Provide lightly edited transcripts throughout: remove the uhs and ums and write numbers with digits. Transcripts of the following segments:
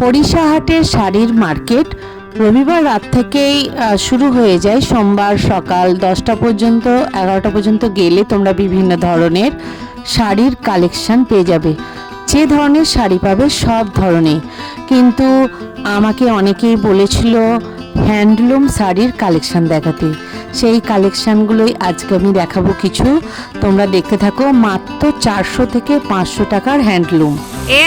হরিষাহাটের শাড়ির মার্কেট রবিবার রাত থেকেই শুরু হয়ে যায়। সোমবার সকাল 10টা পর্যন্ত 11টা পর্যন্ত গেলে তোমরা বিভিন্ন ধরনের শাড়ির কালেকশন পেয়ে যাবে। যে ধরনের শাড়ি পাবে সব ধরনের, কিন্তু আমাকে অনেকেই বলেছিল হ্যান্ডলুম শাড়ির কালেকশন দেখাতে। সেই কালেকশানগুলোই আজকে আমি দেখাবো কিছু, তোমরা দেখতে থাকো। মাত্র 400 থেকে 500 টাকার হ্যান্ডলুম।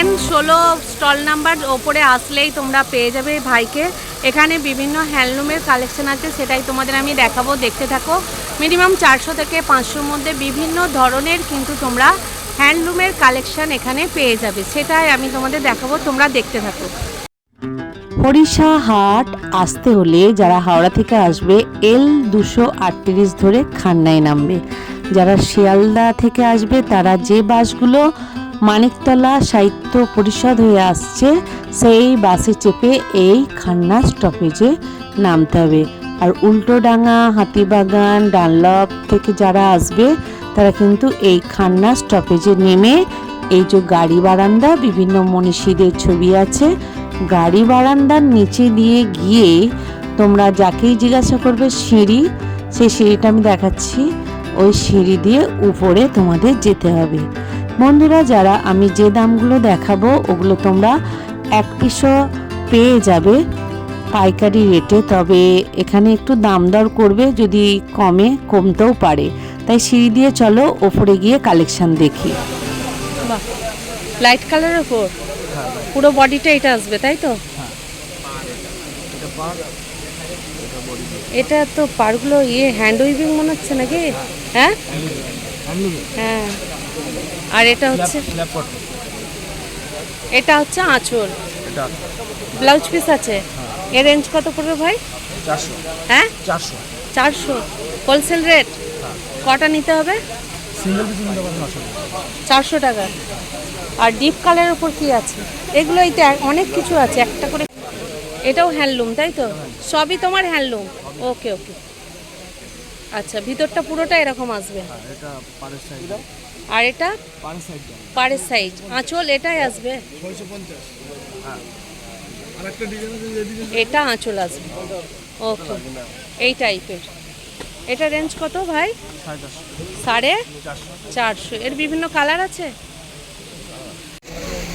N16 স্টল নাম্বার ওপরে আসলেই তোমরা পেয়ে যাবে ভাইকে। এখানে বিভিন্ন হ্যান্ডলুমের কালেকশন আছে, সেটাই তোমাদের আমি দেখাবো, দেখতে থাকো। মিনিমাম 400 থেকে 500-র মধ্যে বিভিন্ন ধরনের কিন্তু তোমরা হ্যান্ডলুমের কালেকশন এখানে পেয়ে যাবে, সেটাই আমি তোমাদের দেখাবো, তোমরা দেখতে থাকো। হরিষাহাট আসতে হলে যারা হাওড়া থেকে আসবে L238 ধরে খান্নায় নামবে। যারা শিয়ালদা থেকে আসবে তারা যে বাসগুলো মানিকতলা সাহিত্য পরিষদ হয়ে আসছে সেই বাসে চেপে এই খান্না স্টপেজে নামতে হবে। আর উল্টোডাঙ্গা, হাতিবাগান, ডানলপ থেকে যারা আসবে তারা কিন্তু এই খান্না স্টপেজে নেমে এই যে গাড়ি বারান্দা, বিভিন্ন মনীষীদের ছবি আছে, গাড়ি বারান্দার নিচে দিয়ে গিয়ে তোমরা যাকেই জিজ্ঞাসা করবে সিঁড়ি, সেই সিঁড়িটা আমি দেখাচ্ছি, ওই সিঁড়ি দিয়ে উপরে তোমাদের যেতে হবে। বন্ধুরা, যারা আমি যে দামগুলো দেখাবো ওগুলো তোমরা এক পিসও পেয়ে যাবে পাইকারি রেটে, তবে এখানে একটু দাম দর করবে, যদি কমতেও পারে। তাই সিঁড়ি দিয়ে চলো ওপরে গিয়ে কালেকশন দেখি। বাহ, লাইট কালারের উপর পুরো বডিটা এটা আসবে, তাই তো? এটা তো পারগুলো হ্যান্ড উইভিং মনে হচ্ছে নাকি? হ্যাঁ হ্যাঁ। আর এটা হচ্ছে আঁচল, ব্লাউজ পিস আছে। এর রেঞ্জ কত পড়বে ভাই? 400। হ্যাঁ 400 হোলসেল রেট। কটা নিতে হবে? সিঙ্গেল পিস নিতে পারেন 400 টাকা। আর ডিপ কালারের উপর কি আছে? এগুলো এইতে অনেক কিছু আছে, একটা করে। এটাও হ্যান্ডলুম, তাই তো? সবই তোমার হ্যান্ডলুম। ওকে ওকে, আচ্ছা। ভিতরটা পুরোটা এরকম আসবে। এটা পারের সাইজ, আর এটা পারের সাইজ, পাড়ের সাইজ। আঁচল এটাই আসবে। 650। হ্যাঁ, আরেকটা ডিজাইন আছে, এদিকে এটা আঁচল আসবে। ওকে, এই টাইপের। এটা রেঞ্জ কত ভাই? 450। এর বিভিন্ন কালার আছে,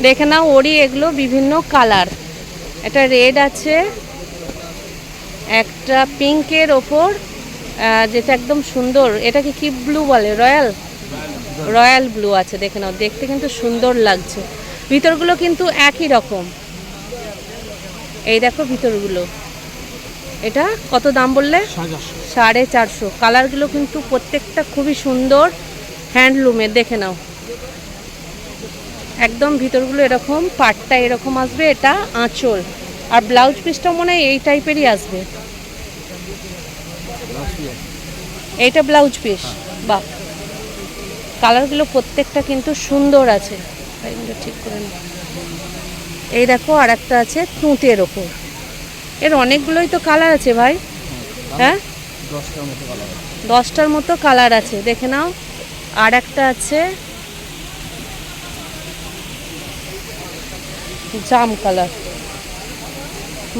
দেখে নাও। ওরই এগুলো বিভিন্ন কালার। এটা রেড আছে, একটা পিঙ্কের ওপর যেটা একদম সুন্দর, এটাকে কি ব্লু বলে? রয়্যাল ব্লু আছে, দেখে নাও। দেখতে কিন্তু সুন্দর লাগছে। ভিতরগুলো কিন্তু একই রকম। এই দেখো ভিতরগুলো। এটা কত দাম বললে? 450। কালারগুলো কিন্তু প্রত্যেকটা খুবই সুন্দর, হ্যান্ডলুমের, দেখে নাও। একদম ভিতরগুলো এরকম, পাটটা এরকম আসবে। এটা আঁচল, আর ব্লাউজ পিসটা মনে হয় এই টাইপেরই আসবে। এইটা ব্লাউজ পিস। বাহ, কালারগুলো প্রত্যেকটা কিন্তু সুন্দর আছে। ঠিক করে নাও। এই দেখো, আর একটা আছে তুঁতের ওপর। এর অনেকগুলোই তো কালার আছে ভাই। হ্যাঁ, 10টার মতো কালার আছে, দেখে নাও। আর একটা আছে জাম কালার,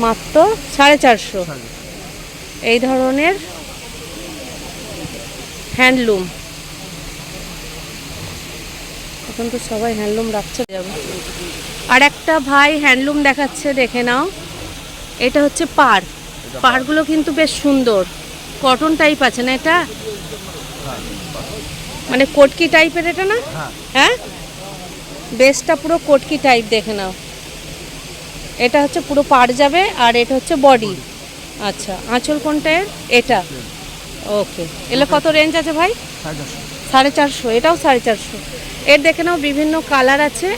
মাত্র 450। এই ধরনের হ্যান্ডলুম। এখন তো সবাই হ্যান্ডলুম রাখছে, যাবে। আর একটা ভাই হ্যান্ডলুম দেখাচ্ছে, দেখে নাও। এটা হচ্ছে পাড়গুলো কিন্তু বেশ সুন্দর, কটন টাইপ আছে না? এটা মানে কোটকি টাইপের, এটা না? হ্যাঁ, বেসটা পুরো কোটকি টাইপ, দেখে নাও। এটা হচ্ছে পুরো পাড় যাবে, আর এটা হচ্ছে বডি। আচ্ছা, আঁচল কোনটা? এটা। ওকে, এগুলো কত রেঞ্জ আছে ভাই? 450। এটাও 450। এর দেখে নাও বিভিন্ন কালার আছে,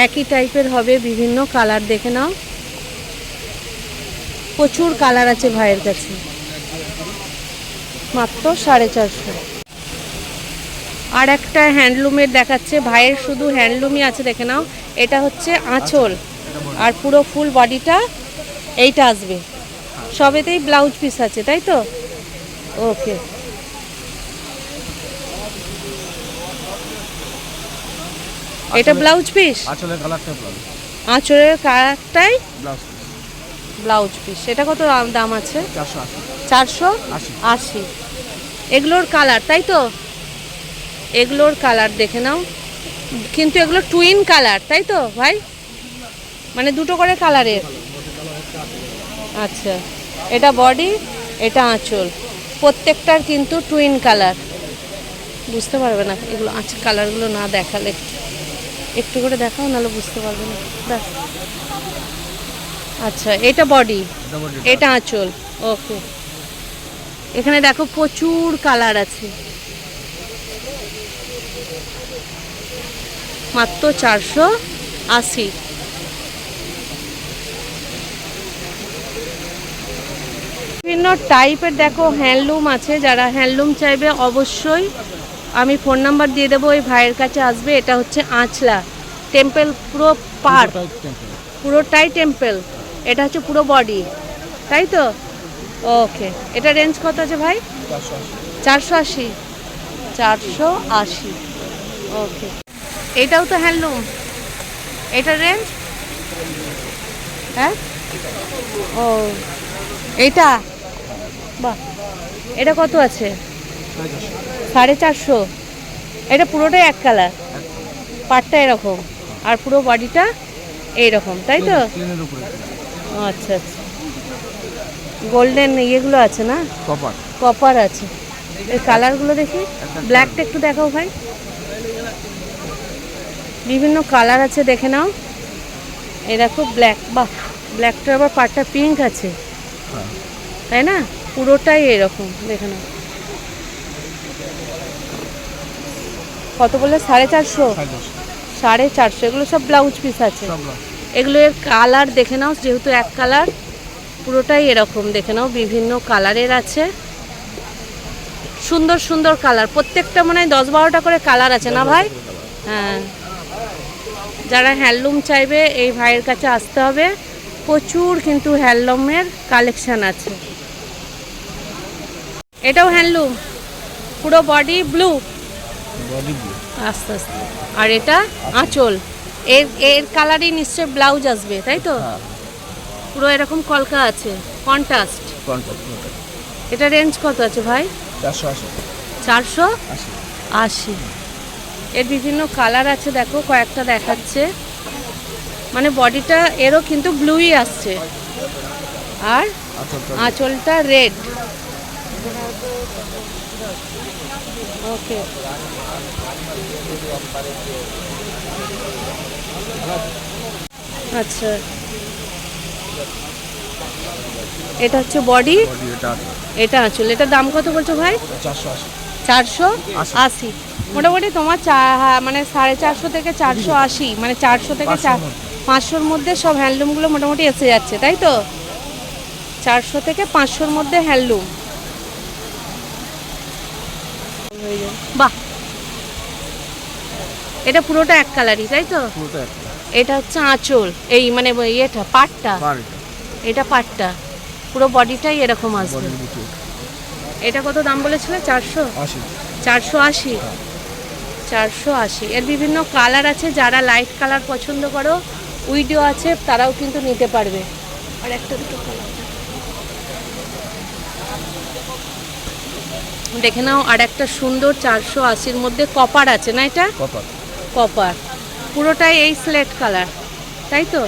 একই টাইপের হবে, বিভিন্ন কালার, দেখে নাও। প্রচুর কালার আছে ভাইয়ের কাছে, মাত্র 450। আর একটা হ্যান্ডলুমের দেখাচ্ছে ভাইয়ের, শুধু হ্যান্ডলুমই আছে, দেখে নাও। এটা হচ্ছে আঁচল, আর পুরো ফুল বডিটা এইটা আসবে। সবেতেই ব্লাউজ পিস আছে, তাই তো? ওকে, এটা ব্লাউজ পিস। আঁচলের কালারটা ব্লাউজ। আঁচলের কালারটাই ব্লাউজ ব্লাউজ পিস। এটা কত দাম আছে? 480 480। এগুলোর কালার, তাই তো? এগুলোর কালার দেখে নাও, কিন্তু এগুলো টুইন কালার, তাই তো ভাই? মানে দুটো করে কালারের। আচ্ছা, এটা বডি, এটা আঁচল, প্রত্যেকটার কিন্তু টুইন কালার। বুঝতে পারবে না এগুলো আচ্ছা কালারগুলো না দেখালে। একটু করে দেখাও, নাহলে বুঝতে পারবে না। দেখ, আচ্ছা এটা বডি, এটা আঁচল। ওকে, এখানে দেখো প্রচুর কালার আছে। মাত্র 480। বিভিন্ন টাইপের দেখো হ্যান্ডলুম আছে। যারা হ্যান্ডলুম চাইবে অবশ্যই আমি ফোন নাম্বার দিয়ে দেবো, ওই ভাইয়ের কাছে আসবে। এটা হচ্ছে আঁচলা টেম্পল, পুরো পার, পুরোটাই টেম্পল। এটা হচ্ছে পুরো বডি, তাই তো? ওকে, এটা রেঞ্জ কত আছে ভাই? 480। 480। ওকে, এটাও তো হ্যান্ডলুম। এটা রেঞ্জ? হ্যাঁ, ও এইটা বাহ, এটা কত আছে? 450। এটা পুরোটাই এক কালার, পাটটা এরকম আর পুরো বডিটা এইরকম, তাই তো? আচ্ছা আচ্ছা, গোল্ডেন ইয়েগুলো আছে না, কপার আছে। এই কালারগুলো দেখি, ব্ল্যাকটা একটু দেখাও ভাই। বিভিন্ন কালার আছে, দেখে নাও। এই দেখো ব্ল্যাক, বাহ, ব্ল্যাকটার আবার পাটটা পিঙ্ক আছে, তাই না? পুরোটাই এরকম, দেখে নাও। কত বলে? 450। 450। এগুলো সব ব্লাউজ পিস আছে। এগুলো এর কালার দেখে নাও, যেহেতু এক কালার, পুরোটাই এরকম। দেখে নাও, বিভিন্ন কালারের আছে, সুন্দর সুন্দর কালার। প্রত্যেকটা মনে হয় 10-12টা করে কালার আছে না ভাই? হ্যাঁ, যারা হ্যান্ডলুম চাইবে এই ভাইয়ের কাছে আসতে হবে। প্রচুর কিন্তু হ্যান্ডলুমের কালেকশন আছে। এটাও হ্যান্ডলুম, পুরো বডি ব্লু, আস্তে আস্তে। আর এটা আঁচল, এর এর কালারই নিশ্চয় ব্লাউজ আসবে, তাই তো? পুরো এরকম কলকা আছে, কন্ট্রাস্ট। এটা রেঞ্জ কত আছে ভাই? 480। এর বিভিন্ন কালার আছে, দেখো কয়েকটা দেখাচ্ছে। মানে বডিটা এরও কিন্তু ব্লুই আসছে, আর আঁচলটা রেড। ওকে, আচ্ছা, এটা হচ্ছে বডি, এটা আঁচল। এটার দাম কত বলছো ভাই? 480। মোটামুটি তোমার মানে 450 থেকে 480, মানে 400 থেকে 500-র মধ্যে সব হ্যান্ডলুমগুলো মোটামুটি এসে যাচ্ছে, তাই তো? 400 থেকে 500-র মধ্যে হ্যান্ডলুম। বাহ, এটা পুরোটা এক কালারই, তাই তো? এটা হচ্ছে আঁচল, এই মানে ইয়েটা পাটটা, এটা পাটটা, পুরো বডিটাই এরকম আসবে। এটা কত দাম বলেছিলে? 480। 480। এর বিভিন্ন কালার আছে। যারা লাইট কালার পছন্দ করো, উইডো আছে, তারাও কিন্তু নিতে পারবে। আর একটা দুটো কালার দেখে নাও। আর একটা সুন্দর 480-র মধ্যে কপার আছে না? এটা কপার, পুরোটাই এই স্লেট কালার, তাই তো?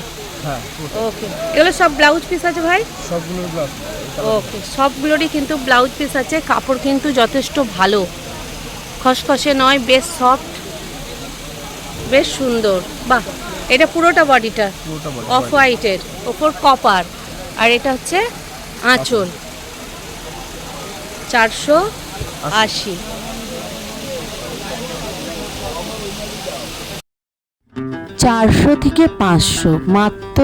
ওকে, এগুলো সব ব্লাউজ পিস আছে ভাই? ওকে, সবগুলোরই কিন্তু ব্লাউজ পিস আছে। কাপড় কিন্তু যথেষ্ট ভালো, খসখসে নয়, বেশ সফট, বেশ সুন্দর। বাহ, এটা পুরোটা বডিটা অফ হোয়াইটের ওপর কপার, আর এটা হচ্ছে আঁচল। 480। চারশো থেকে 500 মাত্র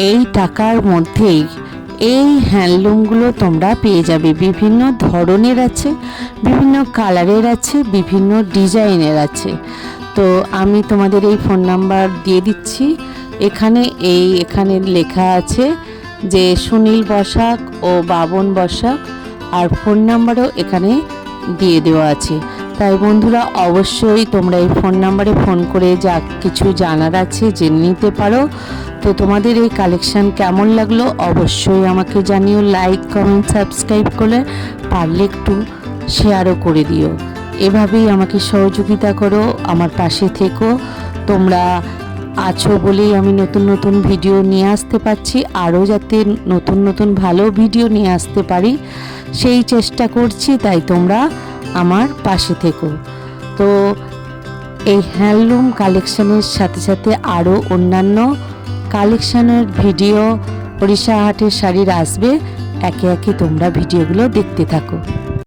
এই টাকার মধ্যেই এই হ্যান্ডলুমগুলো তোমরা পেয়ে যাবে। বিভিন্ন ধরনের আছে, বিভিন্ন কালারের আছে, বিভিন্ন ডিজাইনের আছে। তো আমি তোমাদের এই ফোন নাম্বার দিয়ে দিচ্ছি। এখানে লেখা আছে যে সুনীল বসাক ও বাবন বসাক, আর ফোন নাম্বারও এখানে দিয়ে দেওয়া আছে। তাই বন্ধুরা অবশ্যই তোমরা এই ফোন নাম্বারে ফোন করে যা কিছু জানার আছে জেনে নিতে পারো। তো তোমাদের এই কালেকশান কেমন লাগলো অবশ্যই আমাকে জানিও, লাইক কমেন্ট সাবস্ক্রাইব করে পারলে একটু শেয়ারও করে দিও। এভাবেই আমাকে সহযোগিতা করো, আমার পাশে থেকো। তোমরা আছো বলেই আমি নতুন নতুন ভিডিও নিয়ে আসতে পারছি, আরও যাতে নতুন নতুন ভালো ভিডিও নিয়ে আসতে পারি সেই চেষ্টা করছি। তাই তোমরা আমার পাশে থেকো। তো এই হ্যান্ডলুম কালেকশানের সাথে সাথে আরও অন্যান্য কালেকশানের ভিডিও ওড়িশা হাটের শাড়ির আসবে, একে একে তোমরা ভিডিওগুলো দেখতে থাকো।